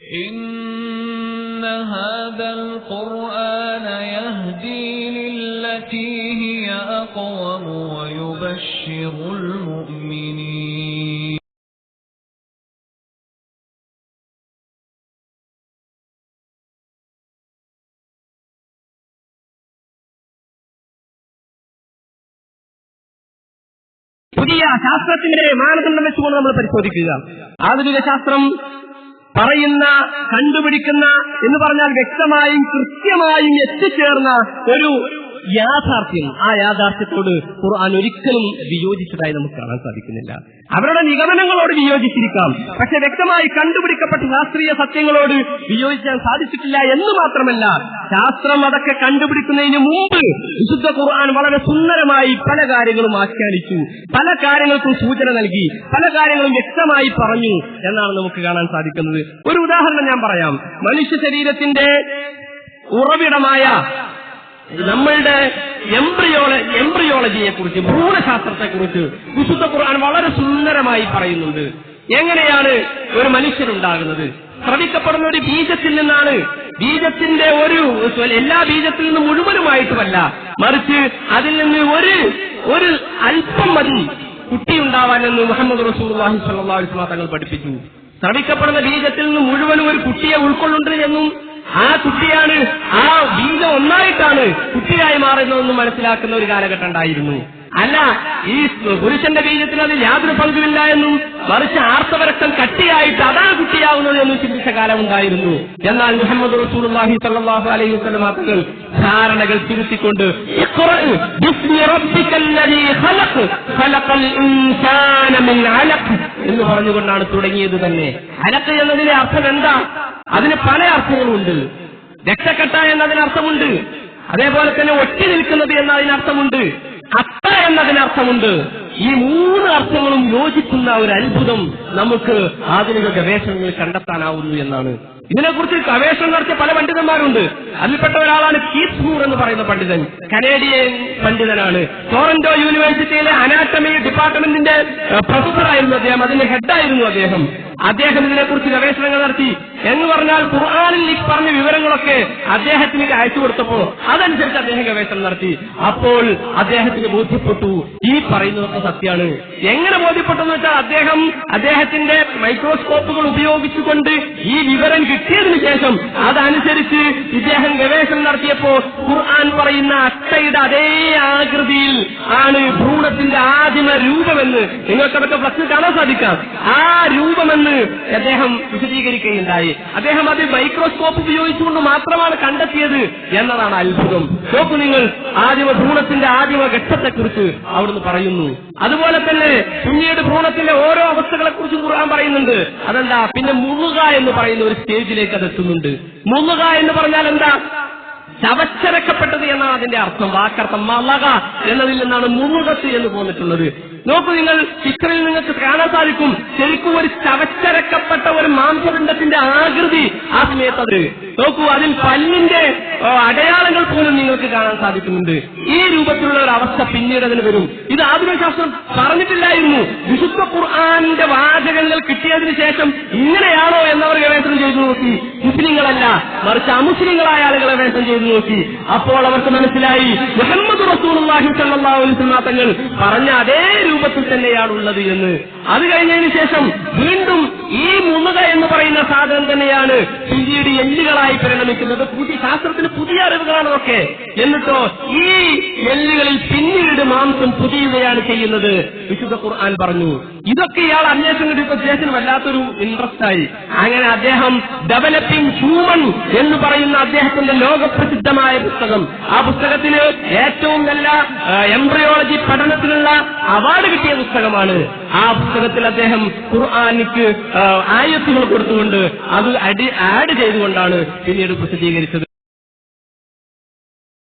إن هذا القرآن يهدي للتي هي أقوم ويبشر المؤمنين പുതിയ ശാസ്ത്രത്തിന്റെ മാനദണ്ഡം വെച്ചുകൊണ്ട് നമ്മൾ പരിശോധിക്കുക. ആധുനിക ശാസ്ത്രം പറയുന്ന, കണ്ടുപിടിക്കുന്ന എന്ന് പറഞ്ഞാൽ വ്യക്തമായും കൃത്യമായും എത്തിച്ചേർന്ന ഒരു യാഥാർത്ഥ്യം, ആ യാഥാർത്ഥ്യത്തോട് ഖുർആൻ ഒരിക്കലും വിയോജിച്ചതായി നമുക്ക് കാണാൻ സാധിക്കുന്നില്ല. അവരുടെ നിഗമനങ്ങളോട് വിയോജിച്ചിരിക്കാം, പക്ഷെ വ്യക്തമായി കണ്ടുപിടിക്കപ്പെട്ട ശാസ്ത്രീയ സത്യങ്ങളോട് വിയോജിക്കാൻ സാധിച്ചിട്ടില്ല എന്ന് മാത്രമല്ല, ശാസ്ത്രം അതൊക്കെ കണ്ടുപിടിക്കുന്നതിന് മുമ്പ് വിശുദ്ധ ഖുർആൻ വളരെ സുന്ദരമായി പല കാര്യങ്ങളും ആഖ്യാനിച്ചു, പല കാര്യങ്ങൾക്കും സൂചന നൽകി, പല കാര്യങ്ങളും വ്യക്തമായി പറഞ്ഞു എന്നാണ് നമുക്ക് കാണാൻ സാധിക്കുന്നത്. ഒരു ഉദാഹരണം ഞാൻ പറയാം. മനുഷ്യ ശരീരത്തിന്റെ ഉറവിടമായ നമ്മളുടെ എംബ്രിയോളജിയെ കുറിച്ച്, ഭ്രൂണശാസ്ത്രത്തെക്കുറിച്ച് വിശുദ്ധ ഖുർആൻ വളരെ സുന്ദരമായി പറയുന്നുണ്ട്. എങ്ങനെയാണ് ഒരു മനുഷ്യനുണ്ടാകുന്നത്? സ്രവിക്കപ്പെടുന്ന ഒരു ബീജത്തിൽ നിന്നാണ്. ബീജത്തിന്റെ എല്ലാ ബീജത്തിൽ നിന്നും മുഴുവനുമായിട്ടുമല്ല, മറിച്ച് അതിൽ നിന്ന് ഒരു അല്പം മതി കുട്ടിയുണ്ടാവാനെന്ന് മുഹമ്മദ് റസൂലുള്ളാഹി സ്വല്ലല്ലാഹു അലൈഹി വസല്ലം തങ്ങൾ പഠിപ്പിച്ചു. സ്രവിക്കപ്പെടുന്ന ബീജത്തിൽ നിന്ന് മുഴുവനും ഒരു കുട്ടിയെ ഉൾക്കൊള്ളുന്നുണ്ട് എന്നും ആ കുട്ടിയാണ്, ആ ബീജം ഒന്നായിട്ടാണ് കുട്ടിയായി മാറുന്നതെന്നും മനസ്സിലാക്കുന്ന ഒരു കാലഘട്ടം ഉണ്ടായിരുന്നു. അല്ല, ഈ പുരുഷന്റെ ബീജത്തിന് അതിൽ യാതൊരു പങ്കുമില്ല എന്നും, മറിച്ച് ആർത്തവരക്തം കട്ടിയായിട്ട് അതാണ് കുട്ടിയാവുന്നത് എന്നും ചിന്തിച്ച കാലമുണ്ടായിരുന്നു. എന്നാൽ മുഹമ്മദ് റസൂലുള്ളാഹി സ്വല്ലല്ലാഹു അലൈഹി വസല്ലം തങ്ങൾ ധാരണകൾ തിരുത്തിക്കൊണ്ട് എന്ന് പറഞ്ഞുകൊണ്ടാണ് തുടങ്ങിയത് തന്നെ. അലക്ക് എന്നതിന്റെ അർത്ഥം എന്താ? അതിന് പല അർത്ഥങ്ങളുണ്ട്. രക്തക്കട്ട എന്നതിനർത്ഥമുണ്ട്, അതേപോലെ തന്നെ ഒട്ടി നിൽക്കുന്നത് എന്നതിനർത്ഥമുണ്ട്, അട്ട എന്നതിനർത്ഥമുണ്ട്. ഈ മൂന്ന് അർത്ഥങ്ങളും യോജിക്കുന്ന ഒരു അത്ഭുതം നമുക്ക് ആധുനിക ഗവേഷണങ്ങളിൽ കണ്ടെത്താനാവുന്നു എന്നാണ്. ഇതിനെക്കുറിച്ച് ഗവേഷണം നടത്തിയ പല പണ്ഡിതന്മാരുണ്ട്. അതിൽപ്പെട്ട ഒരാളാണ് കീത്ത് മൂർ എന്ന് പറയുന്ന പണ്ഡിതൻ. കനേഡിയൻ പണ്ഡിതനാണ്. ടൊറന്റോ യൂണിവേഴ്സിറ്റിയിലെ അനാട്ടമി ഡിപ്പാർട്ട്മെന്റിന്റെ പ്രൊഫസറായിരുന്നു അദ്ദേഹം, അതിന്റെ ഹെഡായിരുന്നു അദ്ദേഹം. അദ്ദേഹം ഇതിനെക്കുറിച്ച് ഗവേഷണങ്ങൾ നടത്തി. എന്ന് പറഞ്ഞാൽ ഖുർആനിൽ പറഞ്ഞ വിവരങ്ങളൊക്കെ അദ്ദേഹത്തിന് അയച്ചു കൊടുത്തപ്പോൾ അതനുസരിച്ച് അദ്ദേഹം ഗവേഷണം നടത്തി. അപ്പോൾ അദ്ദേഹത്തിന് ബോധ്യപ്പെട്ടു ഈ പറയുന്നതൊക്കെ സത്യമാണ്. എങ്ങനെ ബോധ്യപ്പെട്ടെന്ന് വെച്ചാൽ അദ്ദേഹത്തിന്റെ മൈക്രോസ്കോപ്പുകൾ ഉപയോഗിച്ചുകൊണ്ട് ഈ വിവരം കിട്ടിയതിനു ശേഷം അതനുസരിച്ച് ഇദ്ദേഹം ഗവേഷണം നടത്തിയപ്പോൾ ഖുർആൻ പറയുന്ന അട്ടയുടെ അതേ ആകൃതിയിൽ ആണ് ഭ്രൂണത്തിന്റെ ആദിമ രൂപമെന്ന് നിങ്ങൾക്കതൊക്കെ ഫ്ലക്സിൽ കാണാൻ സാധിക്കാം. ആ രൂപമെന്ന് അദ്ദേഹം വിശദീകരിക്കുകയുണ്ടായി. അദ്ദേഹം അത് മൈക്രോസ്കോപ്പ് ഉപയോഗിച്ചുകൊണ്ട് മാത്രമാണ് കണ്ടെത്തിയത് എന്നതാണ് അത്ഭുതം. നോക്കൂ നിങ്ങൾ, ആദിമ ഭ്രൂണത്തിന്റെ ആദിമ ഘട്ടത്തെക്കുറിച്ച് അവിടുന്ന് പറയുന്നു. അതുപോലെ തന്നെ പിന്നീട് ഭ്രൂണത്തിന്റെ ഓരോ അവസ്ഥകളെ കുറിച്ചും ഖുർആൻ പറയുന്നുണ്ട്. അതെന്താ? പിന്നെ മുങ്ങുക എന്ന് പറയുന്ന ഒരു സ്റ്റേജിലേക്ക് അത് എത്തുന്നുണ്ട്. മുങ്ങുക എന്ന് പറഞ്ഞാൽ എന്താ? ചവച്ചരക്കപ്പെട്ടത് എന്നാണ് അതിന്റെ അർത്ഥം. വാക്കർത്ഥം മലക എന്നതിൽ നിന്നാണ് മുങ്ങുകത്ത് എന്ന് പോന്നിട്ടുള്ളത്. നോക്കൂ നിങ്ങൾ, ചിത്രയിൽ നിങ്ങൾക്ക് കാണാൻ സാധിക്കും ശരിക്കും ഒരു ചവച്ചരക്കപ്പെട്ട ഒരു മാംസപിണ്ഡത്തിന്റെ ആകൃതി ആ സമയത്തത്. നോക്കൂ, അതിൽ പല്ലിന്റെ അടയാളങ്ങൾ പോലും നിങ്ങൾക്ക് കാണാൻ സാധിക്കുന്നുണ്ട്. ഈ രൂപത്തിലുള്ള ഒരു അവസ്ഥ പിന്നീട് അതിന് വരും. ഇത് ആധുനിക ശാസ്ത്രം പറഞ്ഞിട്ടില്ലായിരുന്നു. വിശുദ്ധ ഖുർആനിന്റെ വാചകങ്ങൾ കിട്ടിയതിനു ശേഷം ഇങ്ങനെയാണോ എന്നവർ ഗവേഷണം ചെയ്തു നോക്കി. മുസ്ലിങ്ങളല്ല, മറിച്ച് അമുസ്ലിങ്ങളായ ആളുകൾ ഗവേഷണം ചെയ്തു നോക്കി. അപ്പോൾ അവർക്ക് മനസ്സിലായി മുഹമ്മദ് റസൂലുള്ളാഹി സ്വല്ലല്ലാഹു അലൈഹി വസല്ലം തങ്ങൾ പറഞ്ഞ അതേ രൂപത്തിൽ തന്നെയാണുള്ളത് എന്ന്. അത് കഴിഞ്ഞതിന് ശേഷം വീണ്ടും ഈ മുങ്ങുക എന്ന് പറയുന്ന സാധനം തന്നെയാണ് പിന്നീട് എല്ലുകളായി പരിണമിക്കുന്നത്. ശാസ്ത്രത്തിന് പുതിയ അറിവുകളാണൊക്കെ. എന്നിട്ടോ ഈ എല്ലുകളിൽ പിന്നീട് മാംസം പുതിയുകയാണ് ചെയ്യുന്നത് വിശുദ്ധ ഖുർആൻ പറഞ്ഞു. ഇതൊക്കെ ഇയാൾ അന്വേഷണം കിട്ടിയപ്പോൾ അദ്ദേഹത്തിന് വല്ലാത്തൊരു ഇൻട്രസ്റ്റ് ആയി. അങ്ങനെ അദ്ദേഹം ഡെവലപ്പിംഗ് ഹ്യൂമൻ എന്ന് പറയുന്ന അദ്ദേഹത്തിന്റെ ലോകപ്രസിദ്ധമായ പുസ്തകം, ആ പുസ്തകത്തിന് ഏറ്റവും നല്ല എംബ്രിയോളജി പഠനത്തിനുള്ള അവാർഡ് കിട്ടിയ പുസ്തകമാണ്. ആ പുസ്തകത്തിൽ അദ്ദേഹം ഖുർആനിക്ക് ആയത്തുകൾ കൊടുത്തുകൊണ്ട് അത് ആഡ് ചെയ്തുകൊണ്ടാണ് പിന്നീട് പ്രസിദ്ധീകരിച്ചത്.